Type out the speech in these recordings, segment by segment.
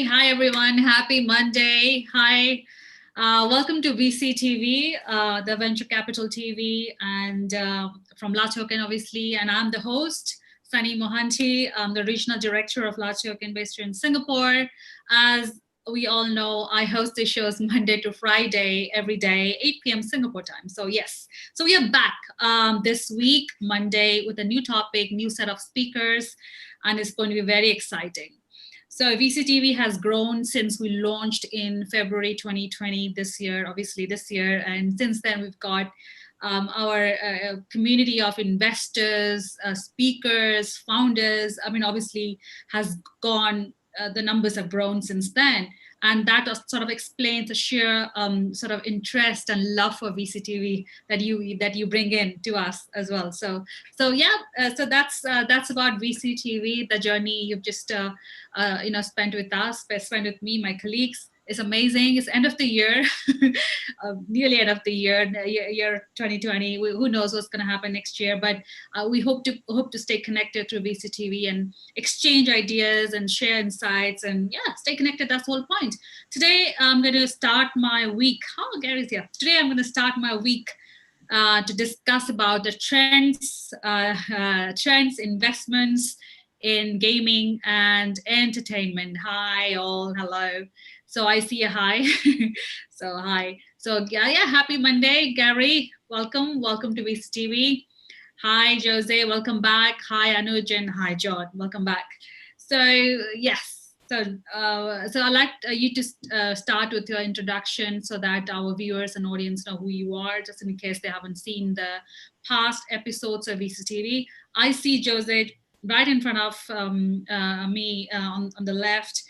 Hi everyone. Happy Monday. Hi. Welcome to VCTV, the Venture Capital TV, and from La Token, obviously. And I'm the host, Sonny Mohanty. I'm the regional director of La Token based here in Singapore. As we all know, I host the shows Monday to Friday, every day, 8 p.m. Singapore time. So yes, so we are back this week, Monday, with a new topic, new set of speakers, and it's going to be very exciting. So VCTV has grown since we launched in February 2020 this year, obviously this year. And since then, we've got our community of investors, speakers, founders. I mean, obviously has gone, the numbers have grown since then. And that sort of explains the sheer sort of interest and love for VCTV that you bring in to us as well. So yeah, so that's about VCTV. The journey you've just spent with us, spent with me, my colleagues. It's amazing. It's end of the year, nearly end of the year 2020. Who knows what's going to happen next year? But we hope to stay connected to VCTV and exchange ideas and share insights and yeah, stay connected. That's the whole point. Today I'm going to start my week. Oh, Gary's here. Today I'm going to start my week to discuss about the trends, investments in gaming and entertainment. Hi all, hello. So I see a hi. So hi. So yeah, happy Monday, Gary. Welcome to VCTV. Hi, Jose. Welcome back. Hi, Anuj, and hi, John. Welcome back. So yes. So I'd like you to start with your introduction so that our viewers and audience know who you are, just in case they haven't seen the past episodes of VCTV. I see Jose right in front of me on the left.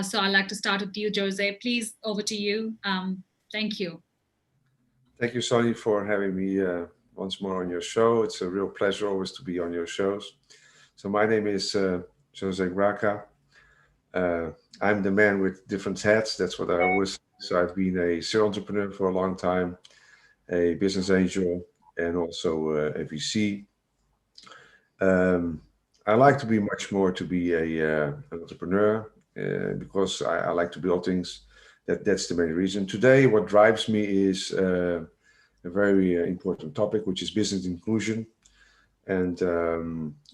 So I'd like to start with you, Jose. Please, over to you. Thank you. Thank you, Sonny, for having me once more on your show. It's a real pleasure always to be on your shows. So my name is Jose Graca. I'm the man with different hats. That's what I always say. So I've been a serial entrepreneur for a long time, a business angel, and also a VC. I like to be much more to be an entrepreneur because I like to build things. That's the main reason. Today, what drives me is a very important topic, which is business inclusion. And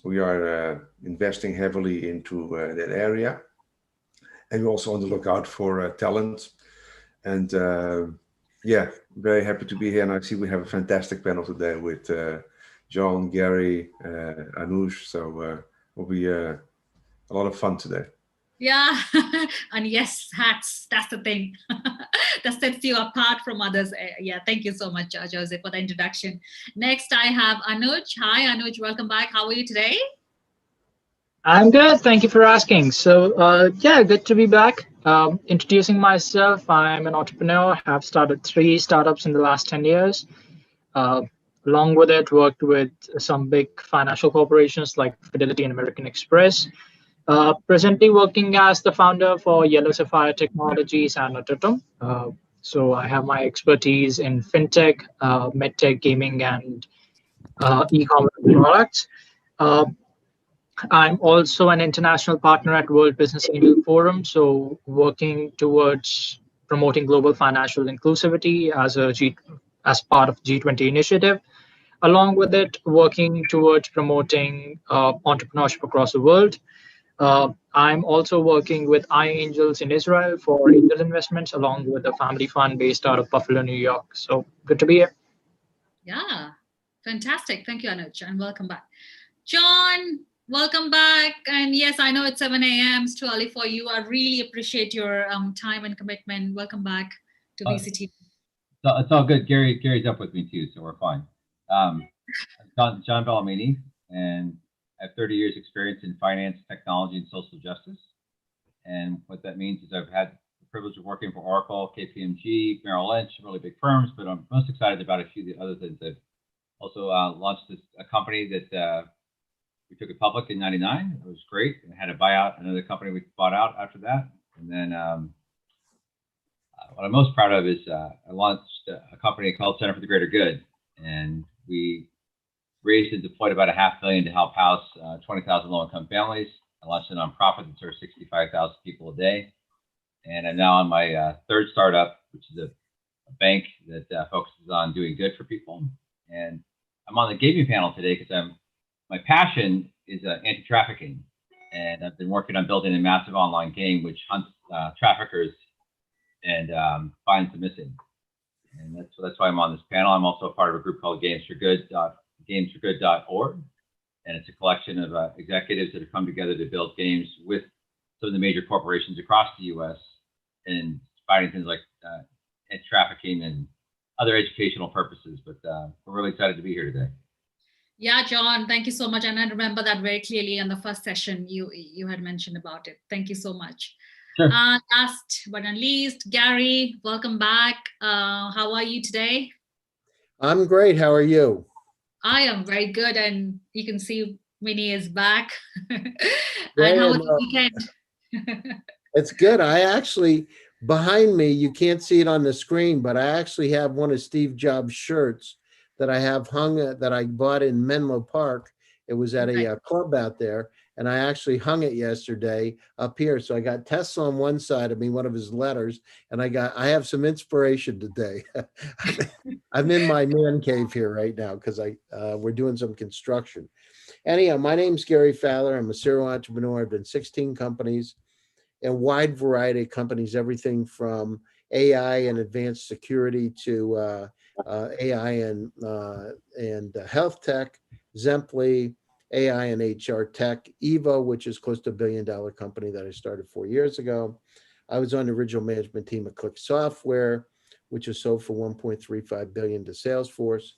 we are investing heavily into that area. And we're also on the lookout for talent. And yeah, very happy to be here. And I see we have a fantastic panel today with John, Gary, Anush. So will be a lot of fun today. Yeah, and yes, hats. That's the thing that sets you apart from others. Yeah, thank you so much, Jose, for the introduction. Next, I have Anuj. Hi, Anuj. Welcome back. How are you today? I'm good. Thank you for asking. So, yeah, good to be back. Introducing myself, I'm an entrepreneur. Have started 3 startups in the last 10 years. Uh, Along with it, worked with some big financial corporations like Fidelity and American Express. Presently working as the founder for Yellow Sapphire Technologies and Autotum. So I have my expertise in fintech, medtech, gaming, and e-commerce products. Uh, I'm also an international partner at World Business Angel Forum, so working towards promoting global financial inclusivity as part of G20 initiative. Along with it, working towards promoting entrepreneurship across the world. I'm also working with iAngels in Israel for angel investments, along with a family fund based out of Buffalo, New York. So good to be here. Yeah, fantastic. Thank you, Anuj, and welcome back. John, welcome back. And yes, I know it's 7 a.m. It's too early for you. I really appreciate your time and commitment. Welcome back to VCT. It's all good. Gary's up with me too, so we're fine. John Bellamini, and I have 30 years experience in finance, technology, and social justice. And what that means is I've had the privilege of working for Oracle, KPMG, Merrill Lynch, really big firms, but I'm most excited about a few of the other things. I've also launched a company that we took it public in '99. It was great. And had a buyout, another company we bought out after that. And then what I'm most proud of is I launched a company called Center for the Greater Good. And we raised and deployed about $500,000 to help house 20,000 low-income families. I launched a nonprofit that serves 65,000 people a day. and I'm now on my third startup, which is a bank that focuses on doing good for people. And I'm on the gaming panel today because my passion is anti-trafficking, and I've been working on building a massive online game which hunts traffickers and finds the missing. And that's why I'm on this panel. I'm also a part of a group called gamesforgood.org, and it's a collection of executives that have come together to build games with some of the major corporations across the U.S. and fighting things like trafficking and other educational purposes. But we're really excited to be here today. Yeah, John, thank you so much. And I remember that very clearly in the first session you had mentioned about it. Thank you so much. Sure. Last but not least, Gary, welcome back. How are you today? I'm great. How are you? I am very good, and you can see Winnie is back. And Graham, how was the weekend? It's good. I actually, behind me, you can't see it on the screen, but I actually have one of Steve Jobs' shirts that I have hung that I bought in Menlo Park. It was at a club out there, and I actually hung it yesterday up here. So I got Tesla on one side of me, one of his letters, and I have some inspiration today. I'm in my man cave here right now because we're doing some construction. Anyhow, my name's Gary Fowler. I'm a serial entrepreneur. I've been 16 companies, a wide variety of companies, everything from AI and advanced security to AI and health tech, Zemply, AI and HR tech, Evo, which is close to $1 billion company that I started 4 years ago. I was on the original management team of Click Software, which was sold for $1.35 billion to Salesforce.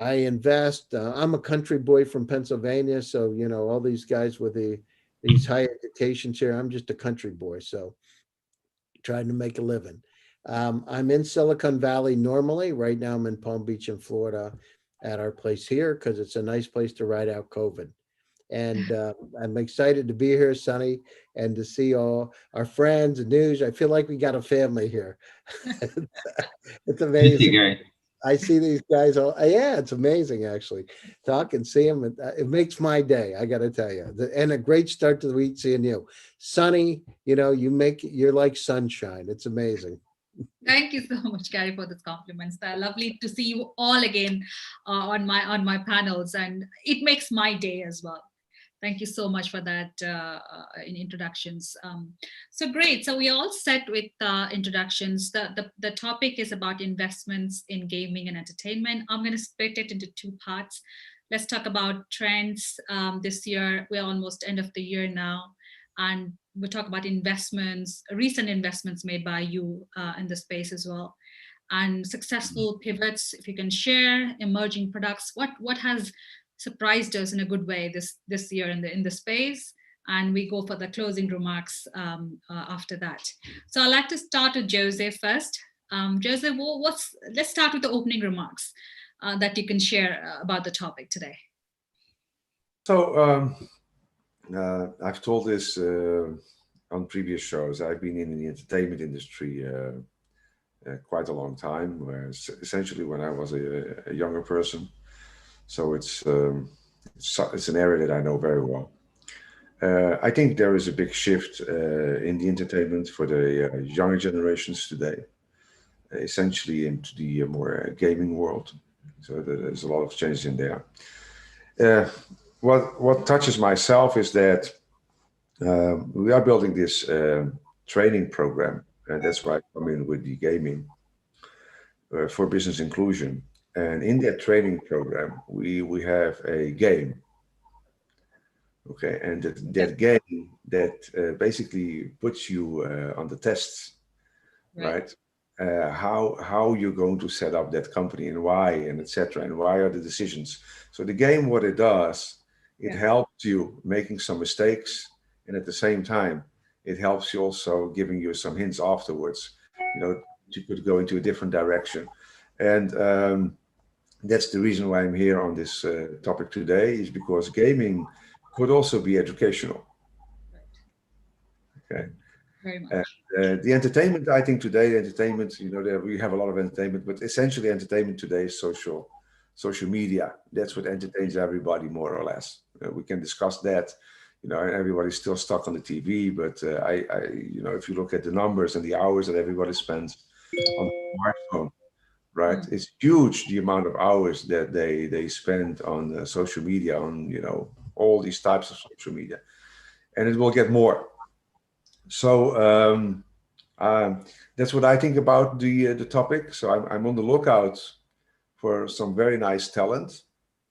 I invest. I'm a country boy from Pennsylvania, so all these guys with these high educations here. I'm just a country boy, so trying to make a living. I'm in Silicon Valley normally. Right now, I'm in Palm Beach in Florida at our place here because it's a nice place to ride out COVID. And I'm excited to be here, Sonny, and to see all our friends and news. I feel like we got a family here. It's amazing. Gary. I see these guys all. Yeah, it's amazing actually. Talk and see them. It makes my day. I got to tell you, and a great start to the week seeing you, Sonny. You're like sunshine. It's amazing. Thank you so much, Gary, for those compliments. They're lovely to see you all again on my panels, and it makes my day as well. Thank you so much for that in introductions. So great. So we all set with introductions. The topic is about investments in gaming and entertainment. I'm going to split it into two parts. Let's talk about trends this year. We're almost end of the year now. And we'll talk about investments, recent investments made by you in the space as well. And successful pivots, if you can share, emerging products, what has surprised us in a good way this year in the space, and we go for the closing remarks after that. So I'd like to start with Jose first. Jose, let's start with the opening remarks that you can share about the topic today. So I've told this on previous shows. I've been in the entertainment industry quite a long time, where essentially when I was a younger person. So it's an area that I know very well. I think there is a big shift in the entertainment for the younger generations today, essentially into the more gaming world. So there's a lot of changes in there. What touches myself is that we are building this training program, and that's why I come in with the gaming for business inclusion. And in that training program, we have a game. Okay, and that game that basically puts you on the tests, right? How you're going to set up that company and why, and etc. And why are the decisions? So the game, what it does, it helps you making some mistakes, and at the same time, it helps you also giving you some hints afterwards. You could go into a different direction, and that's the reason why I'm here on this topic today, is because gaming could also be educational. Okay. Very much. The entertainment, I think today, we have a lot of entertainment, but essentially entertainment today is social media. That's what entertains everybody, more or less. We can discuss that you know, everybody's still stuck on the TV. But you know, if you look at the numbers and the hours that everybody spends on the smartphone, right? It's huge, the amount of hours that they spend on social media, on, you know, all these types of social media, and it will get more. So that's what I think about the topic. So I'm on the lookout for some very nice talent,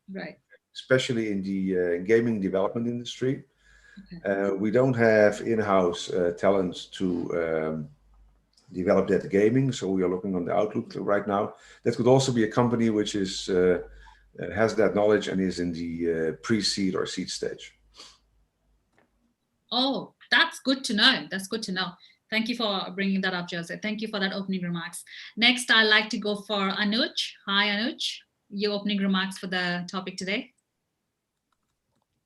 Right. especially in the gaming development industry. Okay. We don't have in-house talent to develop that gaming, so we are looking on the outlook right now. That could also be a company which is has that knowledge and is in the pre-seed or seed stage. Oh, that's good to know. That's good to know. Thank you for bringing that up, Joseph. Thank you for that opening remarks. Next, I'd like to go for Anuj. Hi, Anuj. Your opening remarks for the topic today.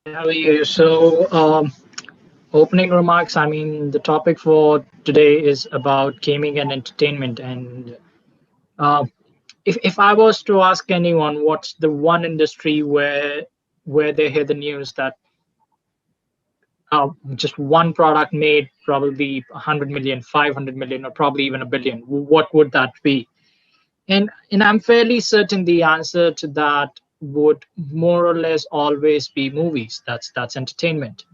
How are you? So, opening remarks. I mean, the topic for today is about gaming and entertainment. And uh, if I was to ask anyone, what's the one industry where they hear the news that just one product made probably 100 million, 500 million, or probably even a billion, what would that be? And I'm fairly certain the answer to that would more or less always be movies. That's entertainment.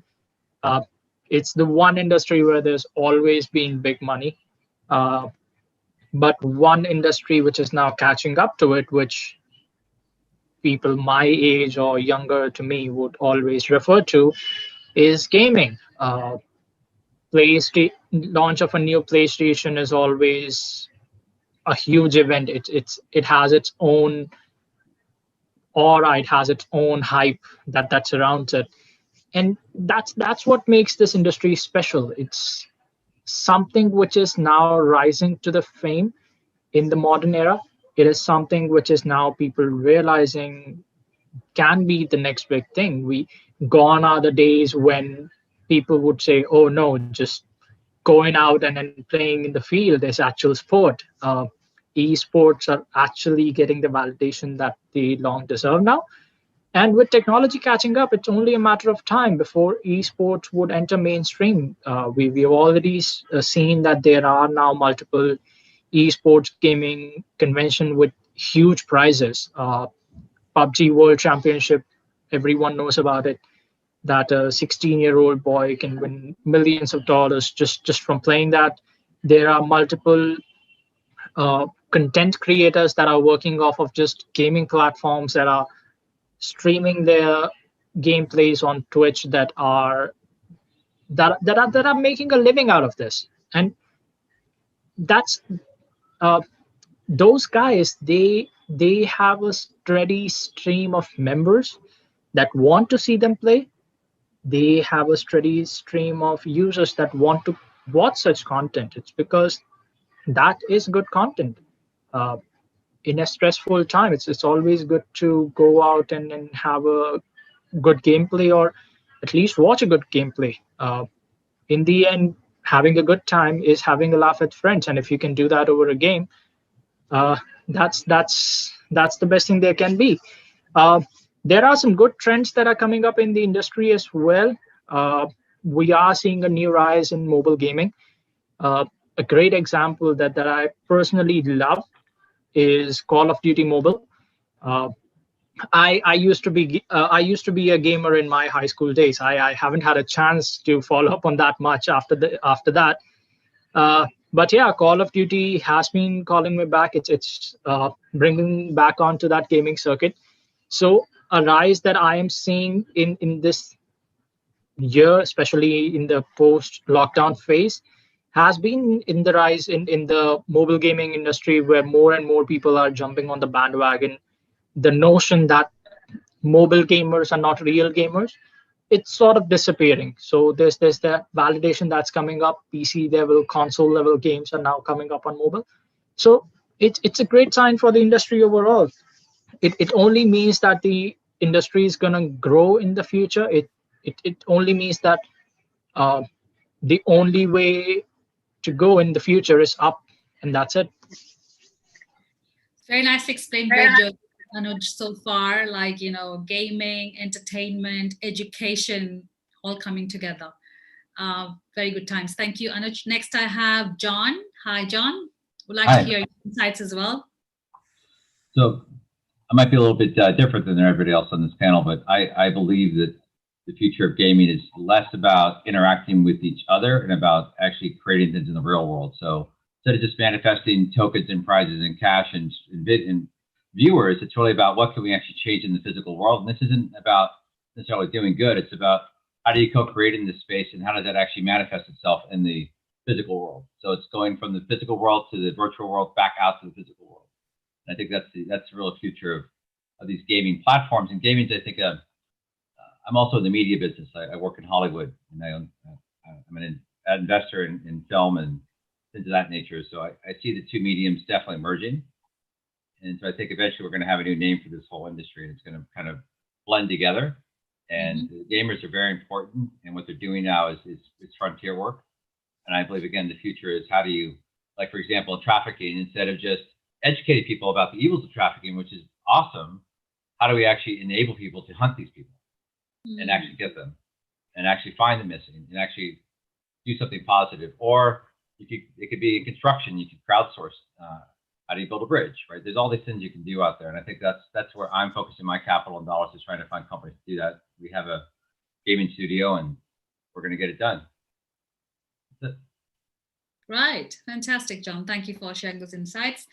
Uh, it's the one industry where there's always been big money, uh, but one industry which is now catching up to it, which people my age or younger to me would always refer to, is gaming. Launch of a new PlayStation is always a huge event. It has its own aura, it has its own hype that surrounds it, and that's what makes this industry special. It's something which is now rising to the fame in the modern era. It is something which is now people realizing can be the next big thing. Gone are the days when people would say, "Oh no, just going out and playing in the field is actual sport." Esports are actually getting the validation that they long deserve now. And with technology catching up, it's only a matter of time before esports would enter mainstream. We've already seen that there are now multiple esports gaming convention with huge prizes. PUBG World Championship, everyone knows about it. That a 16-year-old boy can win millions of dollars just from playing that. There are multiple content creators that are working off of just gaming platforms that are streaming their gameplays on Twitch that are making a living out of this. And that's uh, those guys. They have a steady stream of members that want to see them play. They have a steady stream of users that want to watch such content. It's because that is good content. Uh, in a stressful time, it's always good to go out and have a good gameplay, or at least watch a good gameplay. In the end, having a good time is having a laugh with friends, and if you can do that over a game, uh, that's the best thing there can be. Uh, there are some good trends that are coming up in the industry as well. Uh, we are seeing a new rise in mobile gaming. A great example that I personally love is Call of Duty Mobile. Uh, I used to be a gamer in my high school days. I haven't had a chance to follow up on that much after that. But yeah, Call of Duty has been calling me back. It's bringing back onto that gaming circuit. So a rise that I am seeing in this year, especially in the post-lockdown phase, has been in the rise in the mobile gaming industry, where more and more people are jumping on the bandwagon. The notion that mobile gamers are not real gamers, it's sort of disappearing. So there's that validation that's coming up. PC level, console level games are now coming up on mobile. So it's a great sign for the industry overall. It only means that the industry is going to grow in the future. It only means that uh, the only way to go in the future is up, and that's it. Very nicely explained, both Joe and Anuj so far. Like, you know, gaming, entertainment, education all coming together. Very good times. Thank you, Anuj. Next, I have John. Hi, John. Would like Hi. to hear your insights as well. So I might be a little bit different than everybody else on this panel, but I believe that the future of gaming is less about interacting with each other and about actually creating things in the real world. So instead of just manifesting tokens and prizes and cash and viewers, it's really about what can we actually change in the physical world. And this isn't about necessarily doing good. It's about how do you co-create in this space and how does that actually manifest itself in the physical world. So it's going from the physical world to the virtual world back out to the physical world. And I think that's the real future of these gaming platforms. And gaming, I think, I'm also in the media business. I work in Hollywood, and I'm an investor in film and things of that nature. So I see the two mediums definitely merging. And so I think eventually we're going to have a new name for this whole industry, and it's going to kind of blend together. And the gamers are very important, and what they're doing now is frontier work. And I believe, again, the future is how do you, like, for example, in trafficking, instead of just educating people about the evils of trafficking, which is awesome, how do we actually enable people to hunt these people and actually get them and actually find the missing and actually do something positive? Or it could be in construction. You could crowdsource. How do you build a bridge, right? There's all these things you can do out there. And I think that's where I'm focusing my capital and dollars, is trying to find companies to do that. We have a gaming studio and we're going to get it done. That's it. Right. Fantastic, John. Thank you for sharing those insights.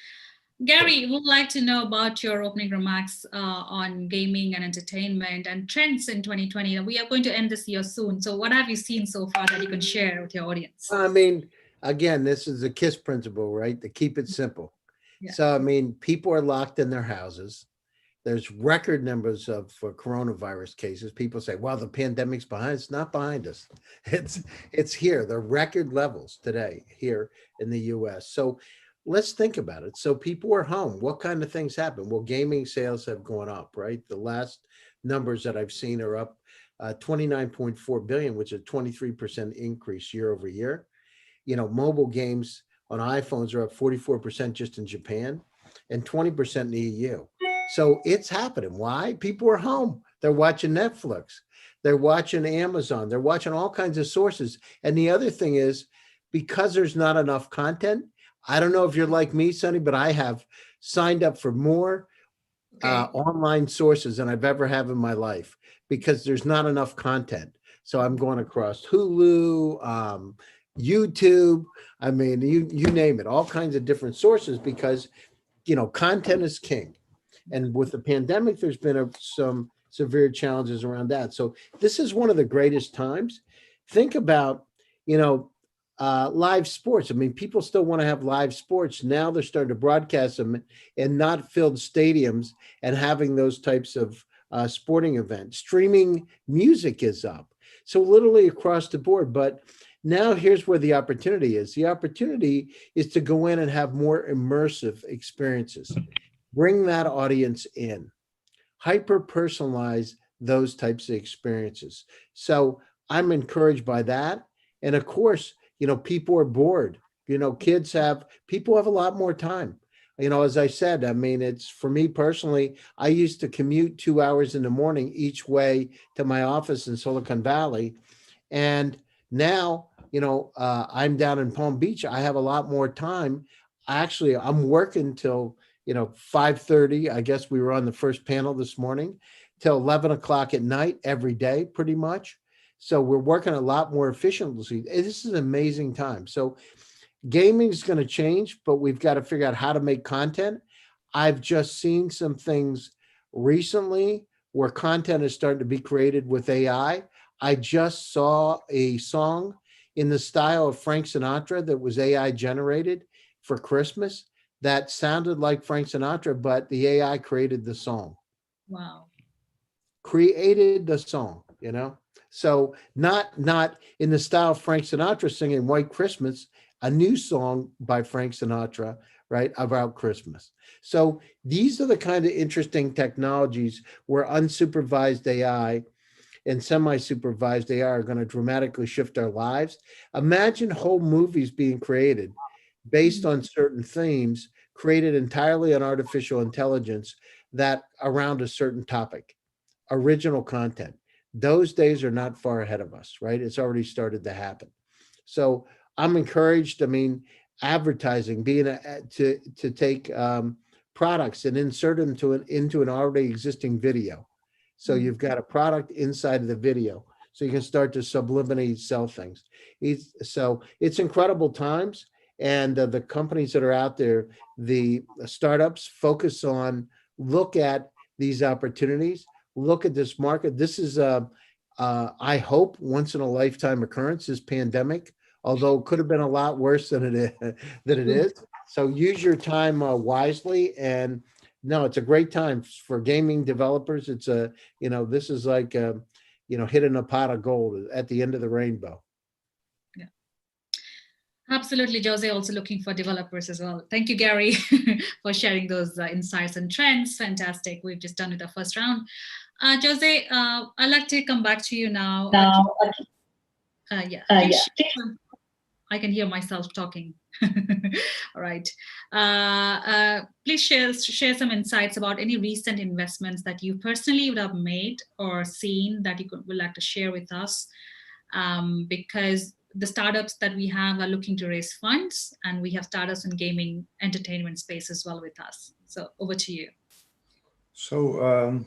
Gary, would like to know about your opening remarks on gaming and entertainment and trends in 2020. We are going to end this year soon. So what have you seen so far that you can share with your audience? I mean, again, this is the KISS principle, right? To keep it simple. Yeah. So, I mean, people are locked in their houses. There's record numbers of coronavirus cases. People say, well, the pandemic's behind us. It's not behind us. It's here. The record levels today here in the US. So let's think about it. So people are home. What kind of things happen? Well, gaming sales have gone up, right? The last numbers that I've seen are up 29.4 billion, which is a 23% increase year over year. You know, mobile games on iPhones are up 44% just in Japan and 20% in the EU. So it's happening. Why? People are home. They're watching Netflix. They're watching Amazon. They're watching all kinds of sources. And the other thing is, because there's not enough content, I don't know if you're like me, Sonny, but I have signed up for more online sources than I've ever had in my life because there's not enough content. So I'm going across Hulu, YouTube. I mean, you name it, all kinds of different sources because, you know, content is king. And with the pandemic, there's been some severe challenges around that. So this is one of the greatest times. Think about, you know, live sports. I mean, people still want to have live sports. Now they're starting to broadcast them in not filled stadiums and having those types of sporting events. Streaming music is up. So literally across the board. But now here's where the opportunity is. The opportunity is to go in and have more immersive experiences. Bring that audience in. Hyper-personalize those types of experiences. So I'm encouraged by that. And of course, you know, people are bored. You know, people have a lot more time. You know, as I said, I mean, it's for me personally, I used to commute 2 hours in the morning each way to my office in Silicon Valley. And now, you know, I'm down in Palm Beach. I have a lot more time. Actually, I'm working till, you know, 5:30. I guess we were on the first panel this morning till 11 o'clock at night every day, pretty much. So we're working a lot more efficiently. This is an amazing time. So gaming is going to change, but we've got to figure out how to make content. I've just seen some things recently where content is starting to be created with AI. I just saw a song in the style of Frank Sinatra that was AI generated for Christmas that sounded like Frank Sinatra, but the AI created the song. Wow. Created the song, you know? So not in the style of Frank Sinatra singing White Christmas, a new song by Frank Sinatra, right, about Christmas. So these are the kind of interesting technologies where unsupervised AI and semi-supervised AI are going to dramatically shift our lives. Imagine whole movies being created based on certain themes, created entirely on artificial intelligence that around a certain topic, original content. those days are not far ahead of us, right? It's already started to happen. So I'm encouraged. I mean, advertising, being to take products and insert them into an already existing video. So you've got a product inside of the video, so you can start to subliminally sell things. So it's incredible times, and the companies that are out there, the startups, focus on, look at these opportunities, look at this market. This is I hope once in a lifetime occurrence, this pandemic, although it could have been a lot worse than it is. So use your time wisely. And no, it's a great time for gaming developers. It's this is like hitting a pot of gold at the end of the rainbow. Yeah, absolutely, Jose. Also looking for developers as well. Thank you, Gary, for sharing those insights and trends. Fantastic. We've just done with the first round. Jose, I'd like to come back to you now. I can hear myself talking. All right. Please share some insights about any recent investments that you personally would have made or seen that you would like to share with us, because the startups that we have are looking to raise funds, and we have startups in gaming entertainment space as well with us. So over to you. So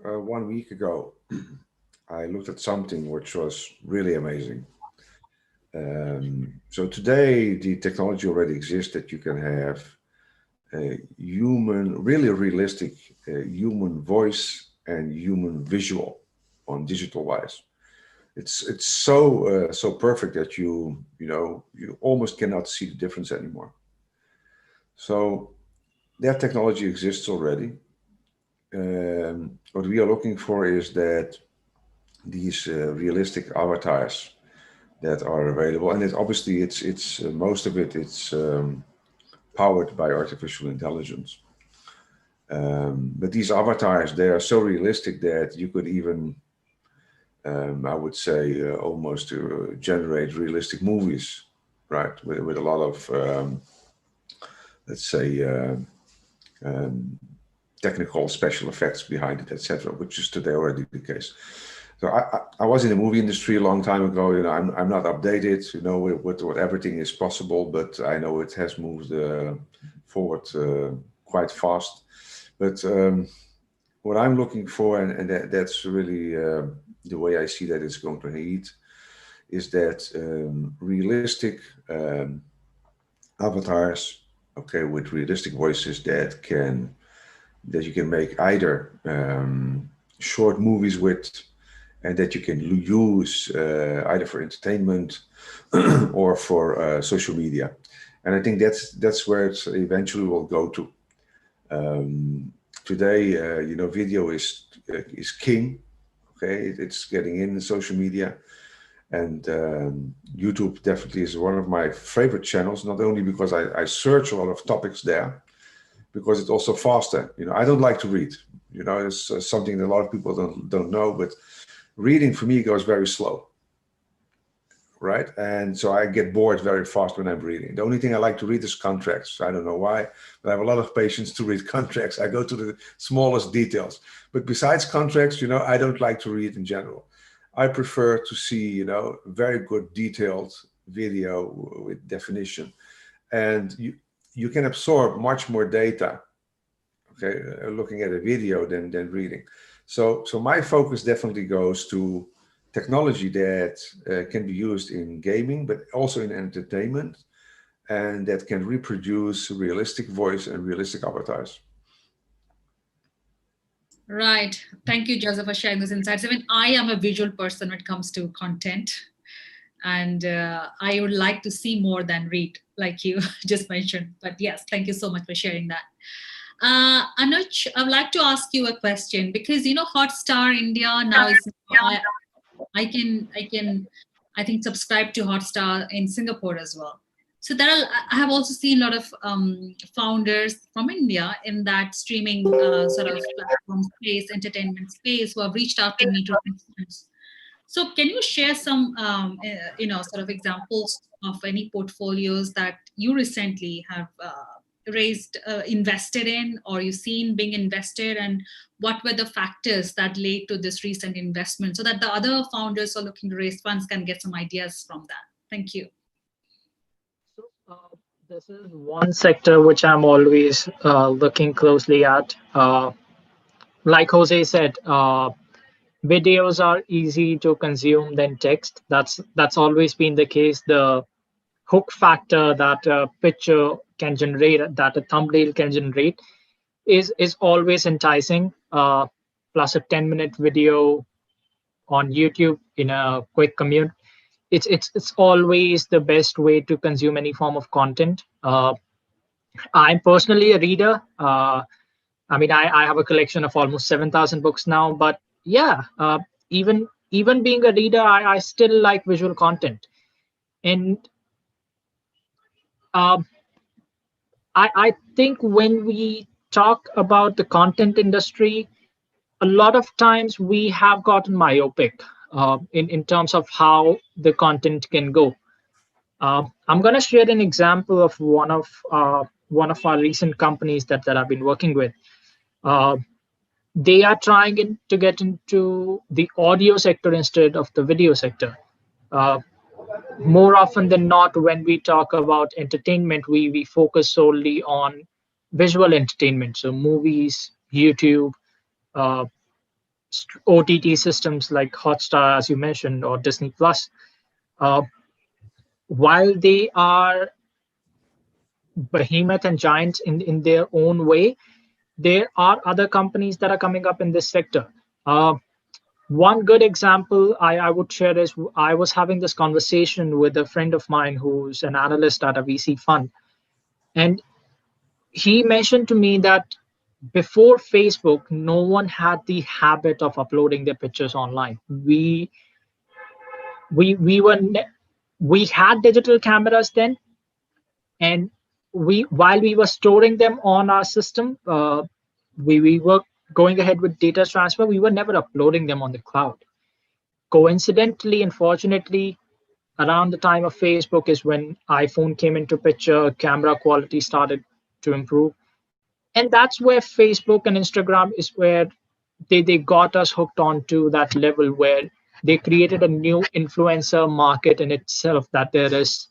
1 week ago, I looked at something which was really amazing. So today, the technology already exists that you can have a human, really realistic human voice and human visual on digital wise. It's so perfect that you almost cannot see the difference anymore. So that technology exists already. What we are looking for is that these realistic avatars that are available, and obviously it's most of it's powered by artificial intelligence. But these avatars, they are so realistic that you could even, I would say, almost generate realistic movies, right? With a lot of, let's say, technical special effects behind it, etc., which is today already the case. So I was in the movie industry a long time ago. I'm not updated, what everything is possible, but I know it has moved forward quite fast. But what I'm looking for, and that's really the way I see that it's going to lead, is that realistic avatars, okay, with realistic voices that you can make either short movies with, and that you can use either for entertainment or for social media. And I think that's where it eventually will go to. Today, video is king. Okay, it's getting in social media, and YouTube definitely is one of my favorite channels. Not only because I search a lot of topics there, because it's also faster. I don't like to read. It's something that a lot of people don't know, but reading for me goes very slow, right? And so I get bored very fast when I'm reading. The only thing I like to read is contracts. I don't know why, but I have a lot of patience to read contracts. I go to the smallest details. But besides contracts, I don't like to read in general. I prefer to see, very good detailed video with definition. And you can absorb much more data, okay, looking at a video than reading. So my focus definitely goes to technology that can be used in gaming, but also in entertainment, and that can reproduce realistic voice and realistic avatars. Right. Thank you, Joseph, for sharing those insights. Even I am a visual person when it comes to content, and I would like to see more than read, like you just mentioned. But yes, thank you so much for sharing that. Anuj, I would like to ask you a question, because Hotstar India now is I think subscribe to Hotstar in Singapore as well. So I have also seen a lot of founders from India in that streaming sort of platform space, entertainment space, who have reached out to me to questions. So can you share some sort of examples of any portfolios that you recently have invested in, or you've seen being invested, and what were the factors that led to this recent investment, so that the other founders who are looking to raise funds can get some ideas from that? Thank you. So, this is one sector which I'm always looking closely at. Like Jose said, videos are easy to consume than text. That's always been the case. The hook factor that a picture can generate, that a thumbnail can generate, is always enticing. Plus a 10-minute video on YouTube in a quick commute, it's always the best way to consume any form of content. I'm personally a reader. I mean, I have a collection of almost 7,000 books now, but yeah, even being a reader, I still like visual content. And I think when we talk about the content industry, a lot of times we have gotten myopic in terms of how the content can go. I'm going to share an example of one of our recent companies that I've been working with. They are trying to get into the audio sector instead of the video sector. More often than not, when we talk about entertainment, we focus solely on visual entertainment, so movies, YouTube, OTT systems like Hotstar, as you mentioned, or Disney Plus. While they are behemoth and giants in their own way, there are other companies that are coming up in this sector. One good example I would share is I was having this conversation with a friend of mine who's an analyst at a VC fund. And he mentioned to me that before Facebook, no one had the habit of uploading their pictures online. We had digital cameras then, and while we were storing them on our system, we were going ahead with data transfer. We were never uploading them on the cloud. Coincidentally, unfortunately, around the time of Facebook is when iPhone came into picture, camera quality started to improve. And that's where Facebook and Instagram is where they got us hooked onto that level where they created a new influencer market in itself, that there is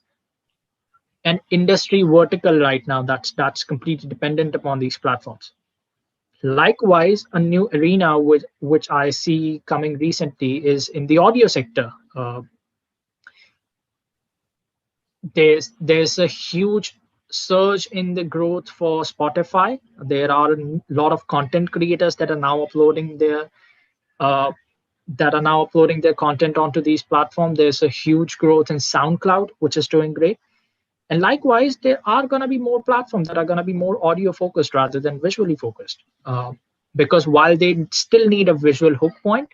an industry vertical right now that's completely dependent upon these platforms. Likewise, a new arena which I see coming recently is in the audio sector. There's a huge surge in the growth for Spotify. There are a lot of content creators that are now uploading their content onto these platforms. There's a huge growth in SoundCloud, which is doing great. And likewise, there are going to be more platforms that are going to be more audio focused rather than visually focused. Because while they still need a visual hook point,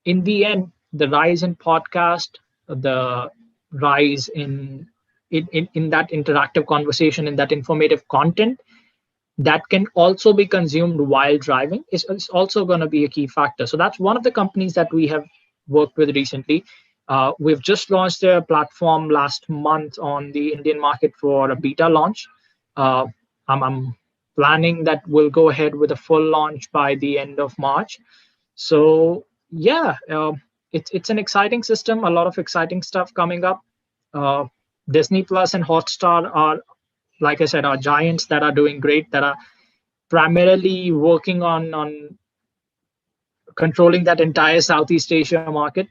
in the end, the rise in podcast, the rise in that interactive conversation, in that informative content that can also be consumed while driving is also going to be a key factor. So that's one of the companies that we have worked with recently. We've just launched their platform last month on the Indian market for a beta launch. I'm planning that we'll go ahead with a full launch by the end of March. So yeah, it's an exciting system, a lot of exciting stuff coming up. Disney Plus and Hotstar are, like I said, are giants that are doing great, that are primarily working on controlling that entire Southeast Asia market.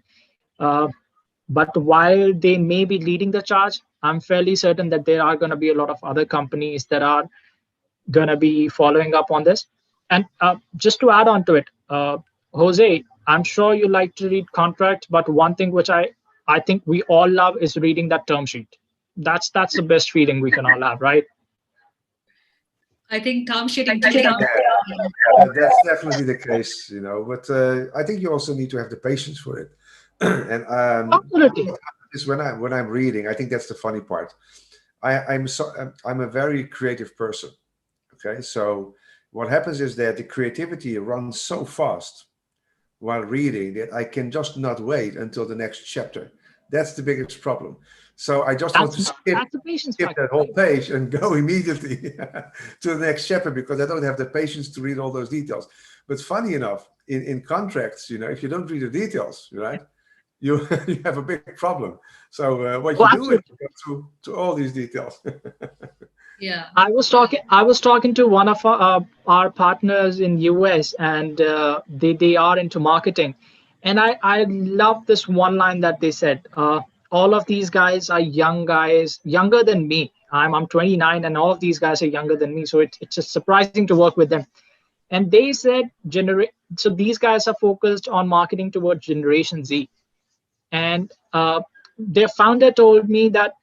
But while they may be leading the charge, I'm fairly certain that there are going to be a lot of other companies that are going to be following up on this. And just to add on to it, Jose, I'm sure you like to read contracts, but one thing which I think we all love is reading that term sheet. That's the best feeling we can all have, right? I think term sheet. That's definitely the case, you know. But I think you also need to have the patience for it. And absolutely. Is when I'm reading, I think that's the funny part. I'm a very creative person. Okay, so what happens is that the creativity runs so fast while reading that I can just not wait until the next chapter. That's the biggest problem. So I just want to skip that whole page and go immediately to the next chapter, because I don't have the patience to read all those details. But funny enough, in contracts, if you don't read the details, right, you have a big problem. So what you do is you go to all these details. Yeah, I was talking to one of our partners in US, and they are into marketing, and I love this one line that they said. All of these guys are young guys, younger than me. I'm 29, and all of these guys are younger than me. So it's just surprising to work with them. And they said so these guys are focused on marketing towards Generation Z, and their founder told me that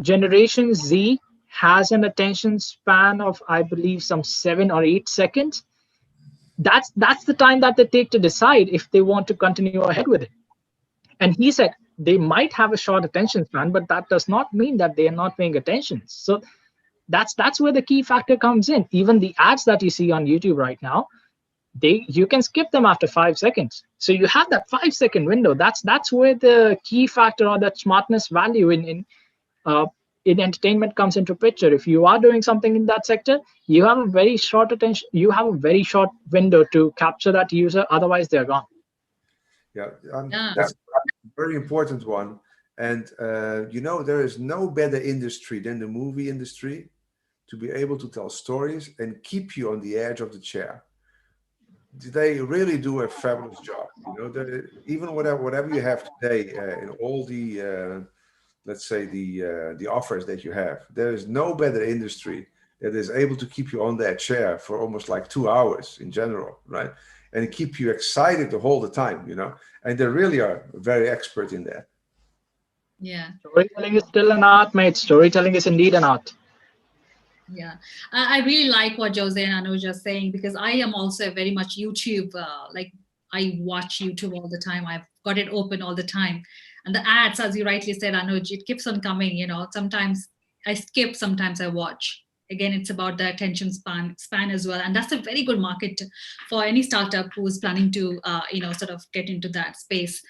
Generation Z has an attention span of, I believe, some 7 or 8 seconds. That's the time that they take to decide if they want to continue ahead with it. And he said they might have a short attention span, but that does not mean that they are not paying attention. So that's where the key factor comes in. Even the ads that you see on YouTube right now, you can skip them after 5 seconds. So you have that 5-second window. That's where the key factor or that smartness value in entertainment comes into picture. If you are doing something in that sector, you have a very short attention. You have a very short window to capture that user. Otherwise, they're gone. Yeah, that's a very important one. And there is no better industry than the movie industry to be able to tell stories and keep you on the edge of the chair. They really do a fabulous job. Even whatever you have today in all the let's say the offers that you have, there is no better industry that is able to keep you on that chair for almost like 2 hours in general, right? And keep you excited the whole time, and they really are very expert in that. Yeah. Storytelling is still an art, mate. Storytelling is indeed an art. Yeah, I really like what Jose and Anuj are saying, because I am also very much YouTube, like I watch YouTube all the time. I've got it open all the time. And the ads, as you rightly said, Anuj, it keeps on coming, sometimes I skip, sometimes I watch. Again, it's about the attention span as well. And that's a very good market for any startup who is planning to, sort of get into that space.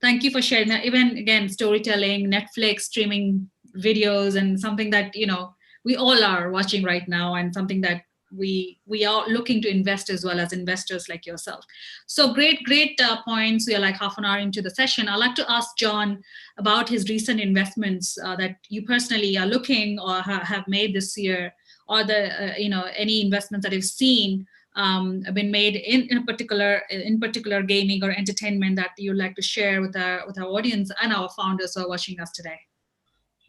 Thank you for sharing that. Even again, storytelling, Netflix, streaming videos, and something that, we all are watching right now, and something that we are looking to invest as well as investors like yourself. So great points. We are like half an hour into the session. I'd like to ask John about his recent investments that you personally are looking or have made this year, or the any investments that you've seen have been made in particular gaming or entertainment that you'd like to share with our audience and our founders who are watching us today.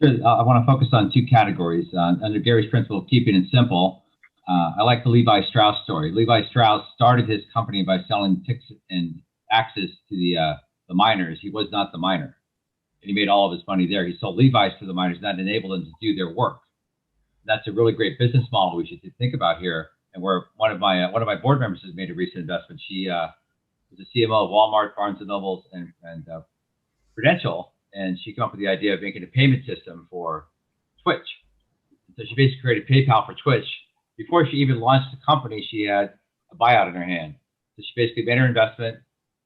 Sure. I want to focus on 2 categories. Under Gary's principle of keeping it simple, I like the Levi Strauss story. Levi Strauss started his company by selling ticks and axes to the miners. He was not the miner, and he made all of his money there. He sold Levi's to the miners, and that enabled them to do their work. That's a really great business model we should think about here. And where one of my board members has made a recent investment. She was the CMO of Walmart, Barnes and Nobles, and Prudential. And she came up with the idea of making a payment system for Twitch. So she basically created PayPal for Twitch. Before she even launched the company, she had a buyout in her hand. So she basically made her investment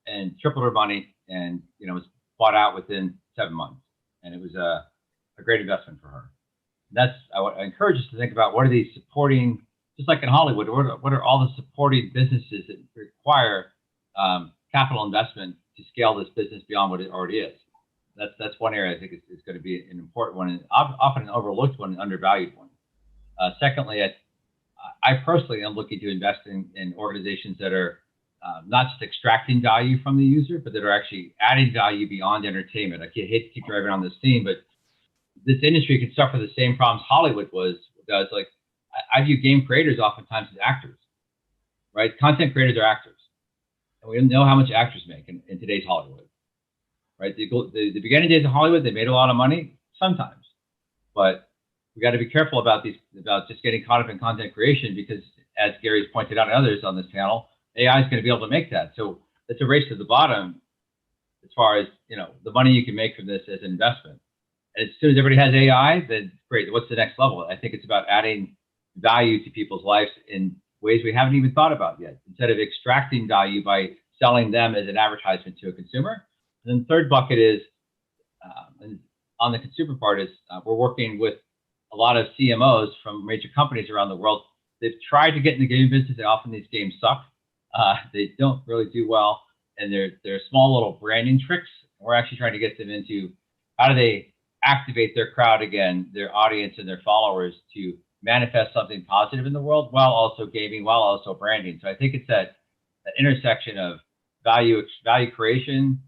and tripled her money, and was bought out within 7 months. And it was a great investment for her. I encourage us to think about what are these supporting, just like in Hollywood, what are all the supporting businesses that require capital investment to scale this business beyond what it already is. That's one area I think is going to be an important one, and often an overlooked one, an undervalued one. Secondly, I personally am looking to invest in organizations that are not just extracting value from the user, but that are actually adding value beyond entertainment. I hate to keep driving on this theme, but this industry could suffer the same problems Hollywood does. Like, I view game creators oftentimes as actors, right? Content creators are actors, and we know how much actors make in today's Hollywood. Right, the beginning days of Hollywood, they made a lot of money sometimes, but we got to be careful about just getting caught up in content creation, because as Gary's pointed out and others on this panel, AI is going to be able to make that. So it's a race to the bottom as far as the money you can make from this as an investment. And as soon as everybody has AI, then great. What's the next level? I think it's about adding value to people's lives in ways we haven't even thought about yet, instead of extracting value by selling them as an advertisement to a consumer. And then the third bucket is And on the consumer part is we're working with a lot of CMOs from major companies around the world. They've tried to get in the game business. Often these games suck. They don't really do well, and they're small little branding tricks. We're actually trying to get them into how do they activate their crowd again, their audience and their followers to manifest something positive in the world while also gaming, while also branding. So I think it's that intersection of value creation,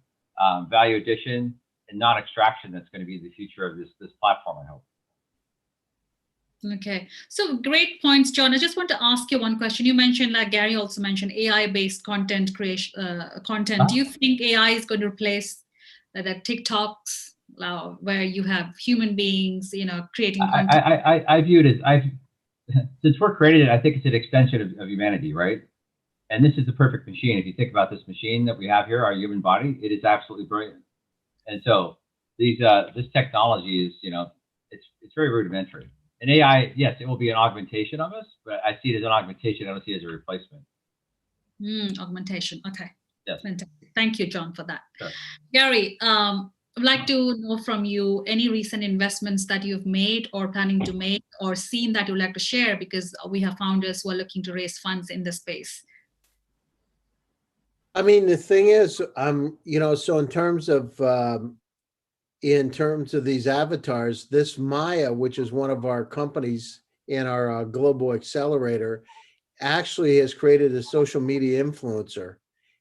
value addition, and non-extraction that's going to be the future of this platform, I hope. Okay, so great points, John. I just want to ask you one question. You mentioned, like Gary also mentioned, AI-based content creation. Do you think AI is going to replace the TikToks where you have human beings, creating content? I view it as since we're creating it, I think it's an extension of humanity, right? And this is the perfect machine. If you think about this machine that we have here, our human body, it is absolutely brilliant. And so this technology is, it's very rudimentary. And AI, yes, it will be an augmentation of us, but I see it as an augmentation. I don't see it as a replacement. Augmentation. Okay. Yes. Fantastic. Thank you, John, for that. Sure. Gary, I'd like to know from you any recent investments that you've made or planning to make or seen that you'd like to share, because we have founders who are looking to raise funds in this space. I mean, the thing is, so in terms of these avatars, this Maya, which is one of our companies in our global accelerator, actually has created a social media influencer,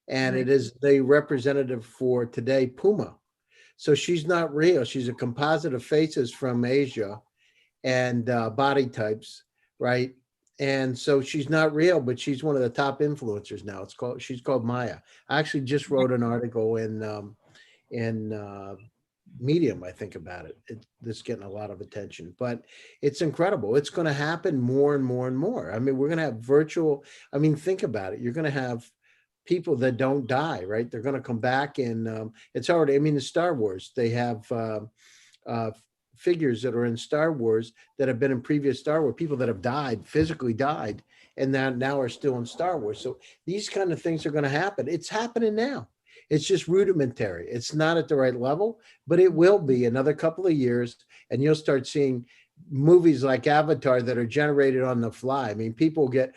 and it is the representative for today Puma. So she's not real. She's a composite of faces from Asia and body types, right? And so she's not real, but she's one of the top influencers now. She's called Maya. I actually just wrote an article in Medium, I think, about it. It's getting a lot of attention, but it's incredible. It's going to happen more and more and more. I mean, we're going to have virtual. I mean, think about it. You're going to have people that don't die, right? They're going to come back, and it's already. I mean, in Star Wars, they have figures that are in Star Wars that have been in previous Star Wars, people that have died, physically died, and now are still in Star Wars. So these kind of things are going to happen. It's happening now. It's just rudimentary. It's not at the right level, but it will be another couple of years, and you'll start seeing movies like Avatar that are generated on the fly. I mean, people get,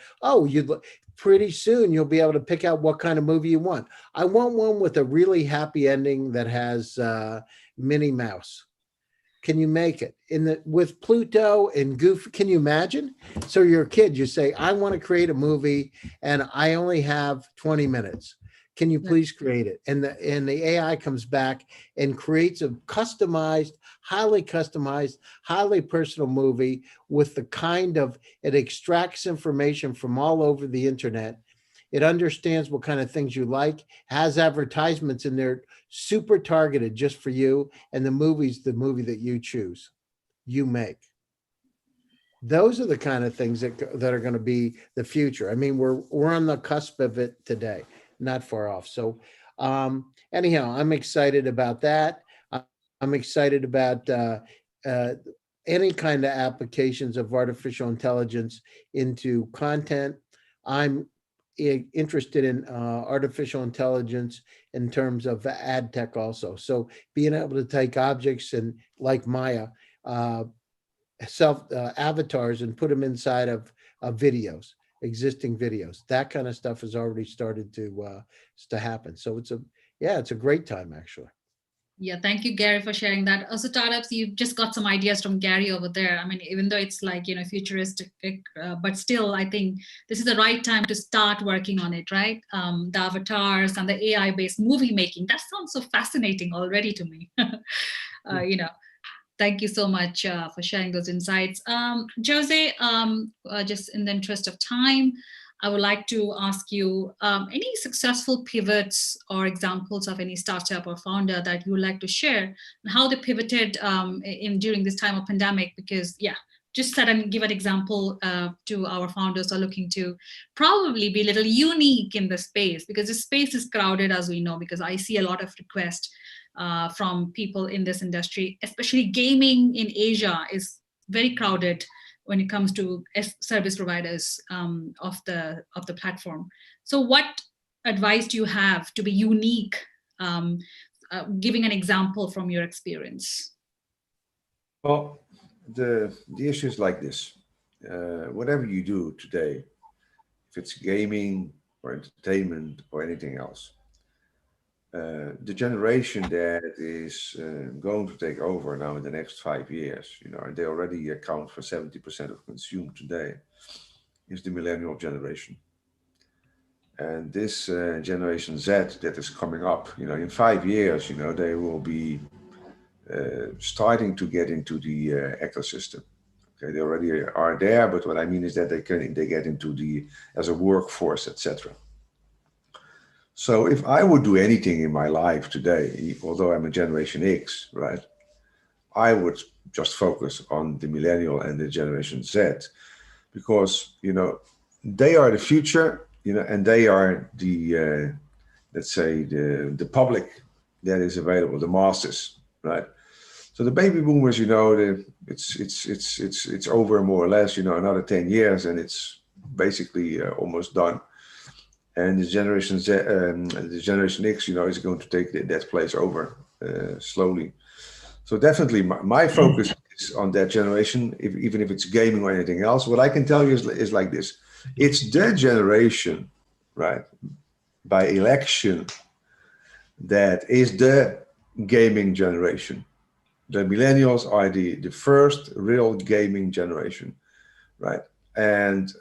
pretty soon you'll be able to pick out what kind of movie you want. I want one with a really happy ending that has Minnie Mouse. Can you make it with Pluto and Goofy? Can you imagine? So you're a kid, you say, I want to create a movie and I only have 20 minutes. Can you please create it? And the AI comes back and creates a customized, highly personal movie with the kind of, it extracts information from all over the internet. It understands what kind of things you like, has advertisements in there, super targeted just for you, and the movie that you choose, you make. Those are the kind of things that are going to be the future. I mean, we're on the cusp of it today, not far off. So anyhow, I'm excited about that. I'm excited about any kind of applications of artificial intelligence into content. I'm interested in artificial intelligence in terms of ad tech also. So being able to take objects and like Maya, avatars, and put them inside of videos, existing videos. That kind of stuff has already started to happen. So it's a great time, actually. Yeah, thank you, Gary, for sharing that. Also, startups, you've just got some ideas from Gary over there. I mean, even though it's like, futuristic, but still, I think this is the right time to start working on it, right? The avatars and the AI-based movie making, that sounds so fascinating already to me. Thank you so much for sharing those insights. Jose, just in the interest of time, I would like to ask you any successful pivots or examples of any startup or founder that you would like to share and how they pivoted during this time of pandemic, because just set and give an example to our founders who are looking to probably be a little unique in the space, because the space is crowded, as we know, because I see a lot of requests from people in this industry, especially gaming in Asia is very crowded when it comes to service providers of the platform. So what advice do you have to be unique giving an example from your experience? Well, the issue is like this. Whatever you do today, if it's gaming or entertainment or anything else, the generation that is going to take over now in the next 5 years, and they already account for 70% of consumed today, is the millennial generation. And this generation Z that is coming up, in 5 years, they will be starting to get into the ecosystem. Okay, they already are there, but what I mean is that they get into the as a workforce, etc. So if I would do anything in my life today, although I'm a Generation X, right, I would just focus on the millennial and the Generation Z, because they are the future, and they are the let's say the public that is available, the masses, right? So the baby boomers, it's over more or less, another 10 years, and it's basically almost done. And the Generation Z, the Generation X, is going to take that place over slowly. So definitely, my focus is on that generation, even if it's gaming or anything else. What I can tell you is like this: it's their generation, right, by election, that is the gaming generation. The millennials are the first real gaming generation, right? And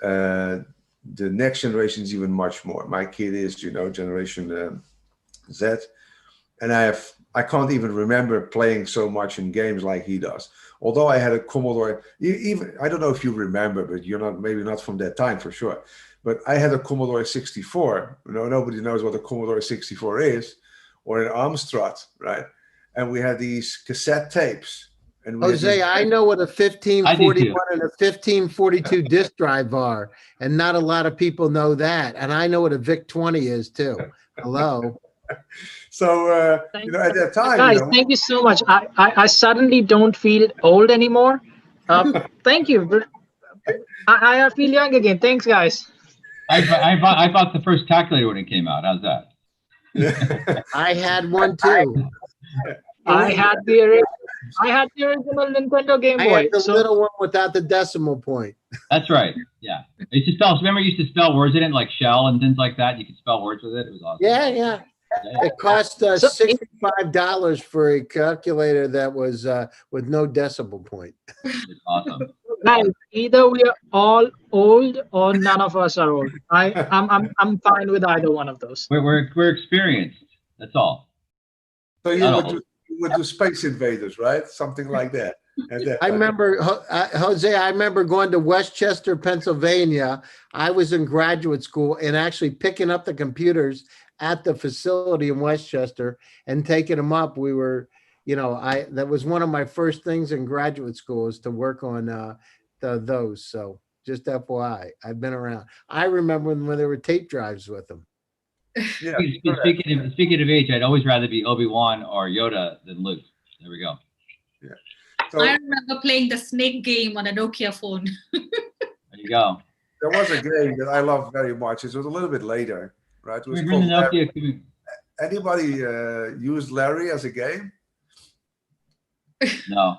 the next generation is even much more. My kid is, Generation Z, and I can't even remember playing so much in games like he does. Although I had a Commodore, even I don't know if you remember, but you're maybe not from that time for sure. But I had a Commodore 64. Nobody knows what a Commodore 64 is, or an Amstrad, right? And we had these cassette tapes. And Jose, I know what a 1541 and a 1542 disk drive are, and not a lot of people know that. And I know what a VIC-20 is too. Hello. So, at that time, guys, thank you so much. I suddenly don't feel old anymore. Thank you. I feel young again. Thanks, guys. I bought the first calculator when it came out. How's that? I had one too. I had the original Nintendo Game Boy. I had the little one without the decimal point. That's right. Yeah. It used to spell. Remember, you used to spell words in it, like shell and things like that. You could spell words with it. It was awesome. Yeah. It cost $65 for a calculator that was with no decimal point. It's awesome. Guys, either we are all old or none of us are old. I'm fine with either one of those. We're experienced. That's all. So you would do Space Invaders, right? Something like that. I remember, Jose, I remember going to Westchester, Pennsylvania. I was in graduate school and actually picking up the computers at the facility in Westchester and taking them up. We were, that was one of my first things in graduate school, is to work on those. So just FYI, I've been around. I remember when there were tape drives with them. Yeah. Speaking of age, I'd always rather be Obi-Wan or Yoda than Luke. There we go. Yeah. So, I remember playing the snake game on a Nokia phone. There you go. There was a game that I loved very much. It was a little bit later, right? It was called Nokia. Anybody used Larry as a game? No.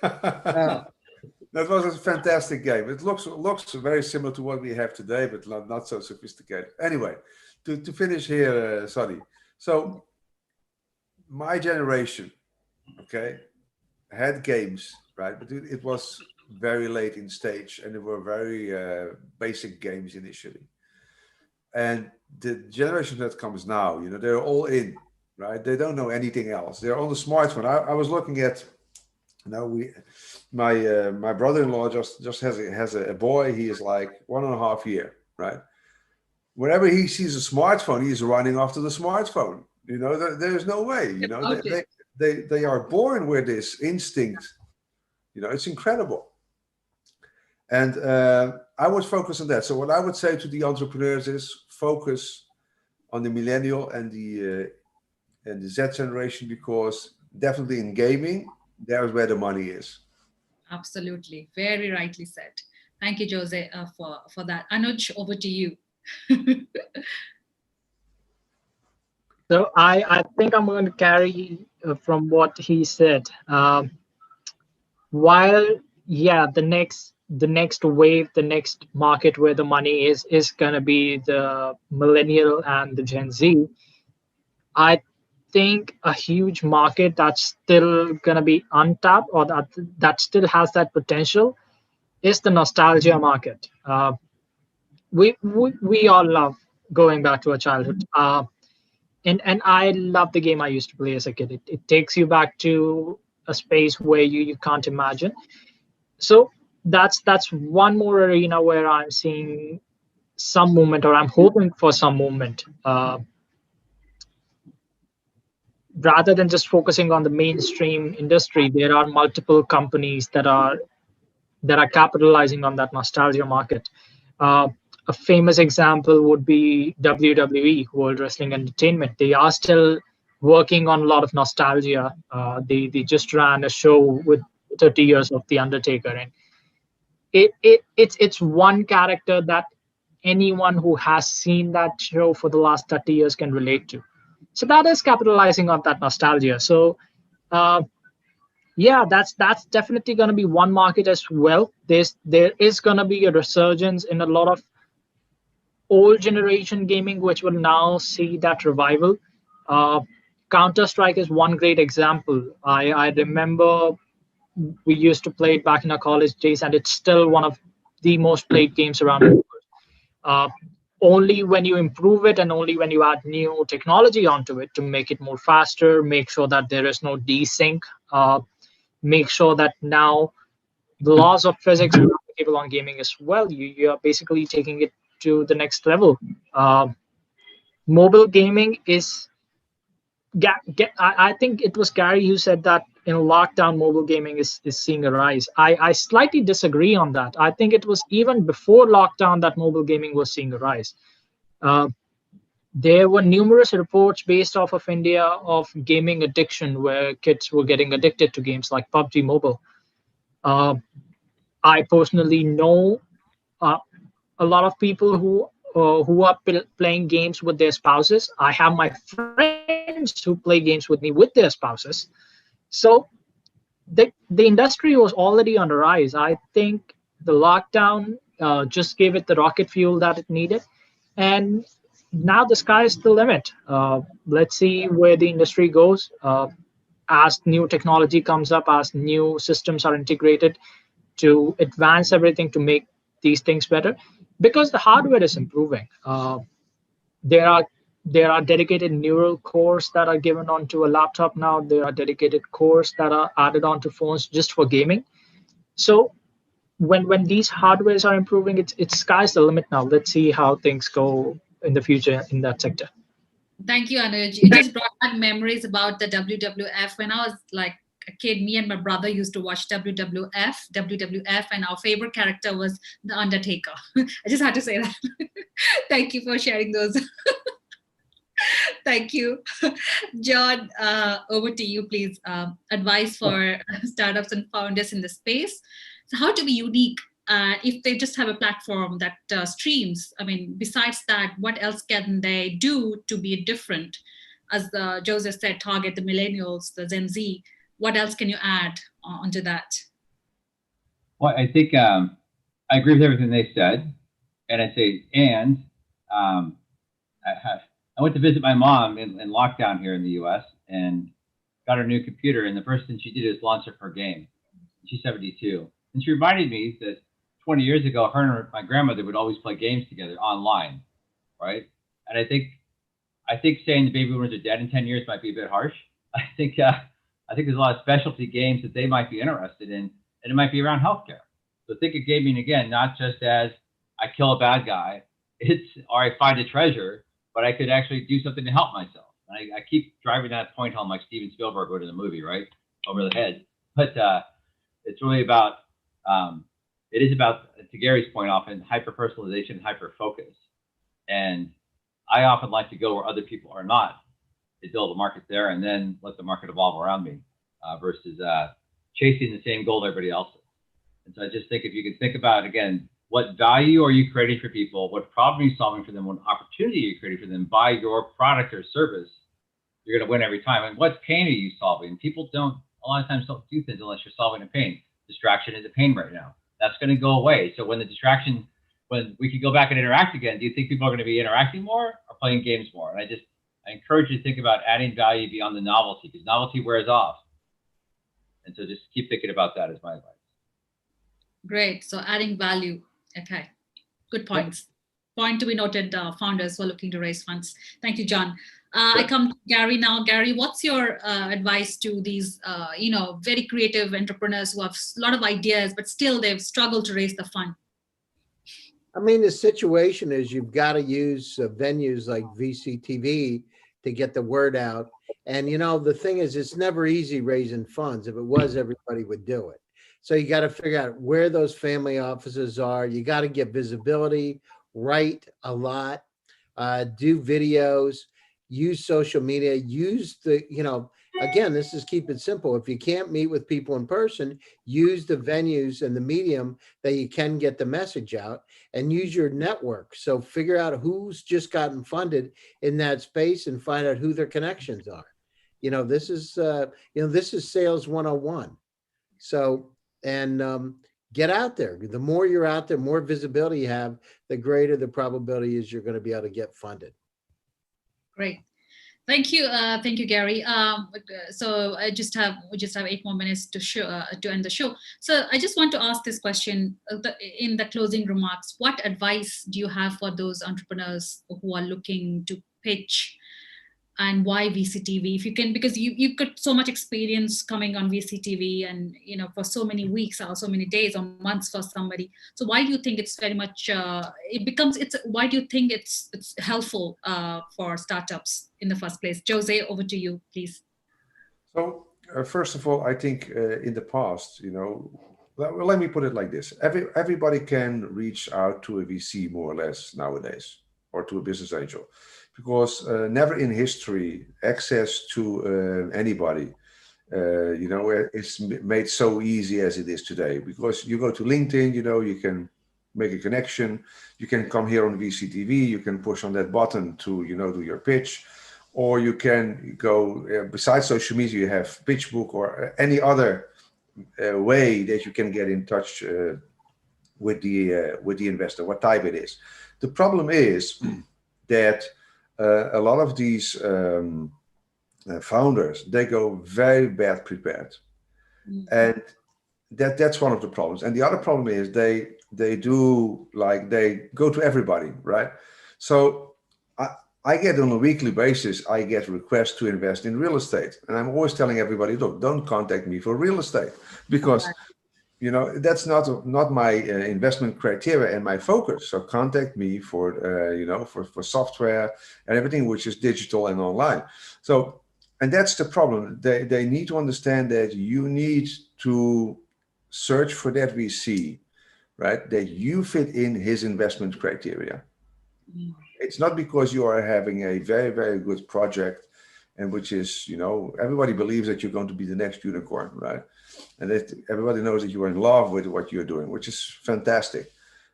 That was a fantastic game. It looks very similar to what we have today, but not so sophisticated. Anyway, to finish here, Sonny. So my generation, okay, had games, right? But it was very late in stage, and they were very basic games initially. And the generation that comes now, they're all in, right? They don't know anything else. They're on the smartphone. I was looking at, my brother-in-law just has a boy. He is like 1.5 years, right? Whenever he sees a smartphone, he's running after the smartphone. There's no way. Okay. They are born with this instinct. It's incredible. And I would focus on that. So what I would say to the entrepreneurs is focus on the millennial and the Z generation, because definitely in gaming, there's where the money is. Absolutely. Very rightly said. Thank you, Jose, for that. Anuj, over to you. So I think I'm going to carry from what he said. While yeah, the next wave, the next market where the money is going to be the millennial and the Gen Z. I think a huge market that's still going to be untapped, or that still has that potential, is the nostalgia market. We all love going back to our childhood. And I love the game I used to play as a kid. It takes you back to a space where you can't imagine. So that's one more arena where I'm seeing some movement, or I'm hoping for some movement. Rather than just focusing on the mainstream industry, there are multiple companies that are capitalizing on that nostalgia market. Uh, a famous example would be WWE, World Wrestling Entertainment. They are still working on a lot of nostalgia. They just ran a show with 30 years of The Undertaker, and it's one character that anyone who has seen that show for the last 30 years can relate to. So that is capitalizing on that nostalgia. So uh, yeah, that's definitely going to be one market as well. There is going to be a resurgence in a lot of old generation gaming, which will now see that revival. Uh, Counter Strike is one great example. I remember we used to play it back in our college days, and it's still one of the most played games around the world. Uh, Only when you improve it, and only when you add new technology onto it to make it more faster, make sure that there is no desync, make sure that now the laws of physics are applicable on gaming as well. You are basically taking it to the next level. Mobile gaming is I think it was Gary who said that in lockdown, mobile gaming is seeing a rise. I slightly disagree on that. I think it was even before lockdown that mobile gaming was seeing a rise. Uh, there were numerous reports based off of India of gaming addiction, where kids were getting addicted to games like PUBG Mobile. Uh, I personally know uh, a lot of people who are playing games with their spouses. I have my friends who play games with me with their spouses. So the industry was already on the rise. I think the lockdown just gave it the rocket fuel that it needed, and now the sky is the limit. Let's see where the industry goes. As new technology comes up, as new systems are integrated to advance everything to make these things better, because the hardware is improving. There are there are dedicated neural cores that are given onto a laptop now. There are dedicated cores that are added onto phones just for gaming. So when these hardwares are improving, it's sky's the limit now. Let's see how things go in the future in that sector. Thank you, Anuj. You just brought back memories about the WWF. When I was like a kid, me and my brother used to watch WWF, and our favorite character was The Undertaker. I just had to say that. Thank you for sharing those. Thank you. John, over to you, please. Advice for startups and founders in the space. So how to be unique if they just have a platform that streams? I mean, besides that, what else can they do to be different? As Joseph said, target the millennials, the Gen Z. What else can you add onto that? Well, I think I agree with everything they said. And I say, I went to visit my mom in lockdown here in the US and got her new computer. And the first thing she did is launch up her game. She's 72. And she reminded me that 20 years ago, her and my grandmother would always play games together online, right? And I think saying the baby boomers are dead in 10 years might be a bit harsh. I think there's a lot of specialty games that they might be interested in, and it might be around healthcare. So think of gaming again, not just as I kill a bad guy, or I find a treasure, but I could actually do something to help myself. And I keep driving that point home, like Steven Spielberg wrote in the movie, right, over the head. But it's really about it is about, to Gary's point, often hyper personalization, hyper focus. And I often like to go where other people are not, to build a market there, and then let the market evolve around me, versus chasing the same goal everybody else is. And so I just think if you can think about, again, what value are you creating for people? What problem are you solving for them? What opportunity are you creating for them by your product or service? you're going to win every time. And what pain are you solving? People don't, a lot of times don't do things unless you're solving a pain. Distraction is a pain right now. That's going to go away. So when the distraction, when we could go back and interact again, do you think people are going to be interacting more or playing games more? And I encourage you to think about adding value beyond the novelty, because novelty wears off. And so just keep thinking about that as my advice. Great. So adding value. Okay. Good points. Point to be noted, founders who are looking to raise funds. Thank you, John. I come to Gary now. Gary, what's your advice to these, very creative entrepreneurs who have a lot of ideas, but still they've struggled to raise the fund? I mean, the situation is you've got to use venues like VCTV to get the word out. And, the thing is, it's never easy raising funds. If it was, everybody would do it. So you got to figure out where those family offices are. You got to get visibility, write a lot, do videos, use social media, use the, again, this is keep it simple. If you can't meet with people in person, use the venues and the medium that you can get the message out, and use your network. So figure out who's just gotten funded in that space and find out who their connections are. This is sales 101. So, and get out there. The more you're out there, more visibility you have, the greater the probability is you're going to be able to get funded. Great. Thank you, Gary. So we just have 8 more minutes to end the show. So I just want to ask this question in the closing remarks. What advice do you have for those entrepreneurs who are looking to pitch, and why VCTV? If you can, because you've got so much experience coming on VCTV, and for so many weeks or so many days or months for somebody. So why do you think it's very much why do you think it's helpful for startups in the first place? Jose, over to you, please. So first of all, I think in the past, let me put it like this: everybody can reach out to a VC more or less nowadays, or to a business angel. Because never in history access to anybody, it's made so easy as it is today. Because you go to LinkedIn, you can make a connection. You can come here on VCTV. You can push on that button to, do your pitch, or you can go besides social media. You have PitchBook or any other way that you can get in touch with the investor, what type it is. The problem is that a lot of these founders, they go very bad prepared. Mm-hmm. And that's one of the problems. And the other problem is they go to everybody, right? So I get on a weekly basis, I get requests to invest in real estate. And I'm always telling everybody, look, don't contact me for real estate, because that's not my investment criteria and my focus. So contact me for for software and everything which is digital and online. So, and that's the problem. They need to understand that you need to search for that VC, right? That you fit in his investment criteria. Mm. It's not because you are having a very, very good project, and which is, everybody believes that you're going to be the next unicorn, right? And that everybody knows that you are in love with what you're doing, which is fantastic.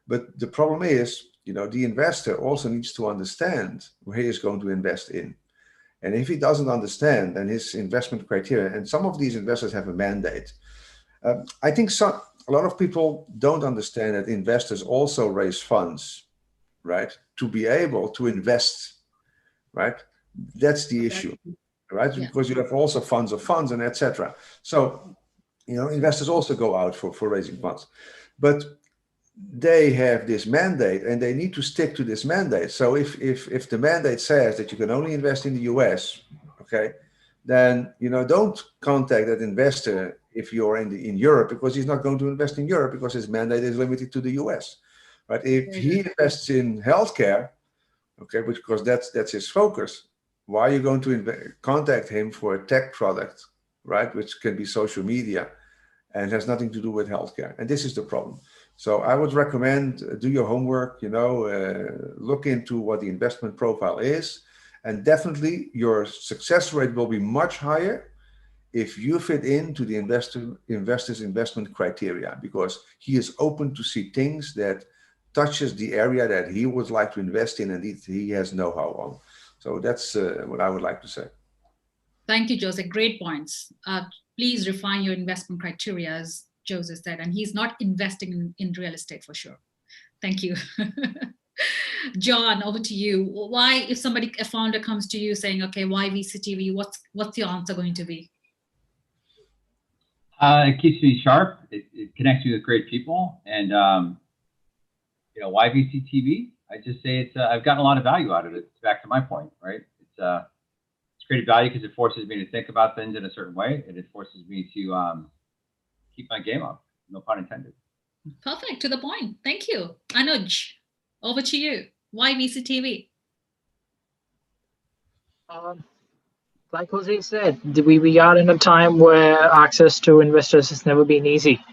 But the problem is, the investor also needs to understand where he is going to invest in. And if he doesn't understand, then his investment criteria, and some of these investors have a mandate. I think a lot of people don't understand that investors also raise funds, right? To be able to invest, right? That's the issue, right? Yeah. Because you have also funds of funds and etc. So, investors also go out for raising funds, but they have this mandate and they need to stick to this mandate. So if the mandate says that you can only invest in the US, okay, then don't contact that investor if you're in Europe, because he's not going to invest in Europe because his mandate is limited to the US. Right? If he invests in healthcare, okay, because that's his focus, why are you going to contact him for a tech product, right, which can be social media and has nothing to do with healthcare? And this is the problem. So I would recommend do your homework, look into what the investment profile is, and definitely your success rate will be much higher if you fit into the investor's investment criteria, because he is open to see things that touches the area that he would like to invest in and he has know-how on. So that's what I would like to say. Thank you, Jose. Great points. Please refine your investment criteria, as Jose said, and he's not investing in real estate for sure. Thank you. John, over to you. Why, if a founder comes to you saying, okay, why VCTV, what's your answer going to be? It keeps me sharp. It connects me with great people. And, why VCTV? I just say I've gotten a lot of value out of it. It's back to my point, right? It's created value because it forces me to think about things in a certain way, and it forces me to keep my game up. No pun intended. Perfect, to the point. Thank you. Anuj, over to you. Why VCTV? Like Jose said, we are in a time where access to investors has never been easy.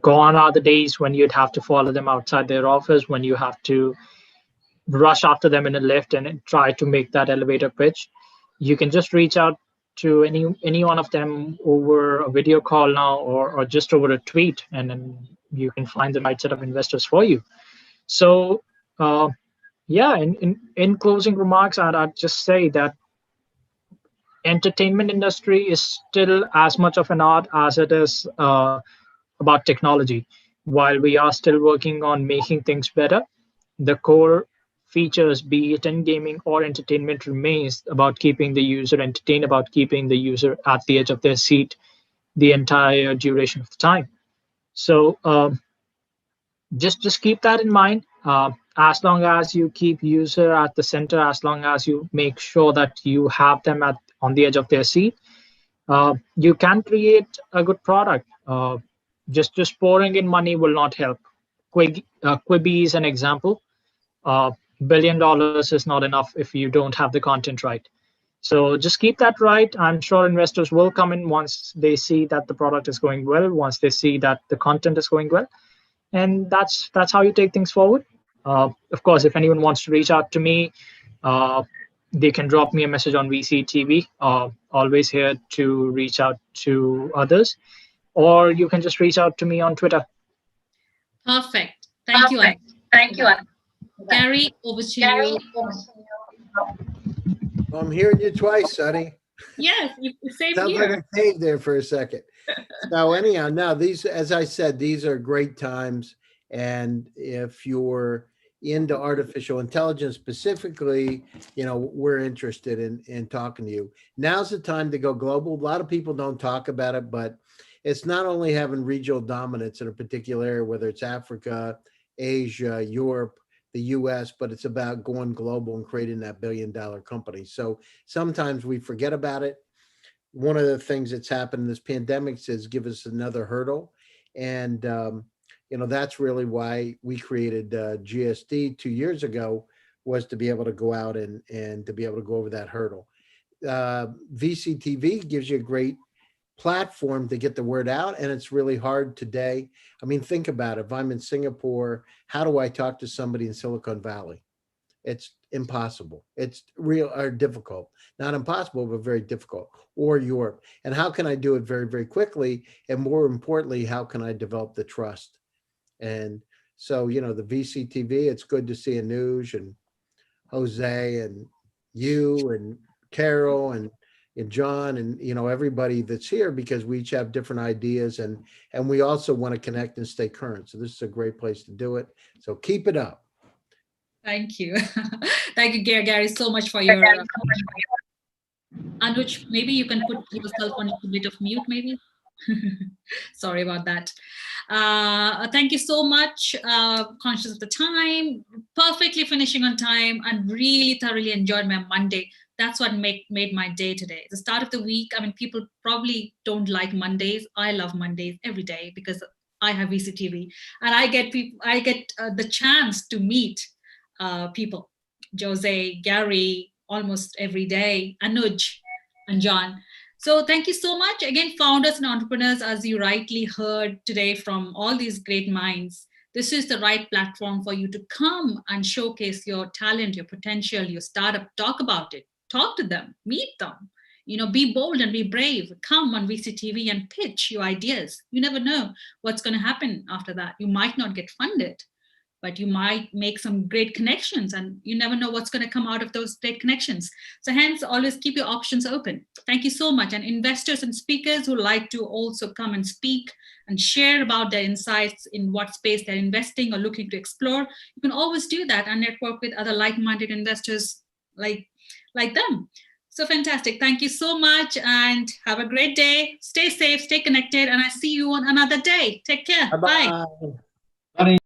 Gone are the days when you'd have to follow them outside their office, when you have to rush after them in a lift and try to make that elevator pitch. You can just reach out to any one of them over a video call now, or just over a tweet, and then you can find the right set of investors for you. So yeah, in closing remarks, I'd just say that entertainment industry is still as much of an art as it is about technology. While we are still working on making things better, the core features, be it in gaming or entertainment, remains about keeping the user entertained, about keeping the user at the edge of their seat the entire duration of the time. So just keep that in mind. As long as you keep user at the center, as long as you make sure that you have them on the edge of their seat, you can create a good product. Just pouring in money will not help. Quibi is an example. $1 billion is not enough if you don't have the content right. So just keep that right. I'm sure investors will come in once they see that the product is going well, once they see that the content is going well, and that's how you take things forward. Of course, if anyone wants to reach out to me, they can drop me a message on VCTV. Always here to reach out to others, or you can just reach out to me on Twitter. Perfect. Thank you. Thank you. Gary, over to you. I'm hearing you twice, Sonny. Yes, same Sounds here. like a cave there for a second. So anyhow, now these, as I said, these are great times. And if you're into artificial intelligence specifically, we're interested in talking to you. Now's the time to go global. A lot of people don't talk about it, but it's not only having regional dominance in a particular area, whether it's Africa, Asia, Europe, the US, but it's about going global and creating that $1 billion company. So sometimes we forget about it. One of the things that's happened in this pandemic is give us another hurdle. And, that's really why we created GSD 2 years ago, was to be able to go out and to be able to go over that hurdle. VCTV gives you a great platform to get the word out, and it's really hard today. I mean, think about it. If I'm in Singapore, how do I talk to somebody in Silicon Valley? It's impossible. It's real or difficult. Not impossible, but very difficult. Or Europe. And how can I do it very, very quickly? And more importantly, how can I develop the trust? And so, the VCTV, it's good to see Anuj and Jose and you and Carol and John and everybody that's here, because we each have different ideas, and we also want to connect and stay current. So this is a great place to do it. So keep it up. Thank you. Thank you, Gary, so much for your Anuj, maybe you can put yourself on a bit of mute, maybe. Sorry about that. Thank you so much. Conscious of the time, perfectly finishing on time, and really thoroughly enjoyed my Monday. That's what made my day today. The start of the week. I mean, people probably don't like Mondays. I love Mondays every day because I have VCTV, and I get the chance to meet people. Jose, Gary, almost every day. Anuj and John. So thank you so much. Again, founders and entrepreneurs, as you rightly heard today from all these great minds, this is the right platform for you to come and showcase your talent, your potential, your startup, talk about it, talk to them, meet them, be bold and be brave. Come on VCTV and pitch your ideas. You never know what's going to happen after that. You might not get funded, but you might make some great connections, and you never know what's going to come out of those great connections. So hence, always keep your options open. Thank you so much. And investors and speakers who like to also come and speak and share about their insights in what space they're investing or looking to explore, you can always do that and network with other like-minded investors like them. So fantastic. Thank you so much and have a great day. Stay safe, stay connected, and I see you on another day. Take care. Bye. Bye.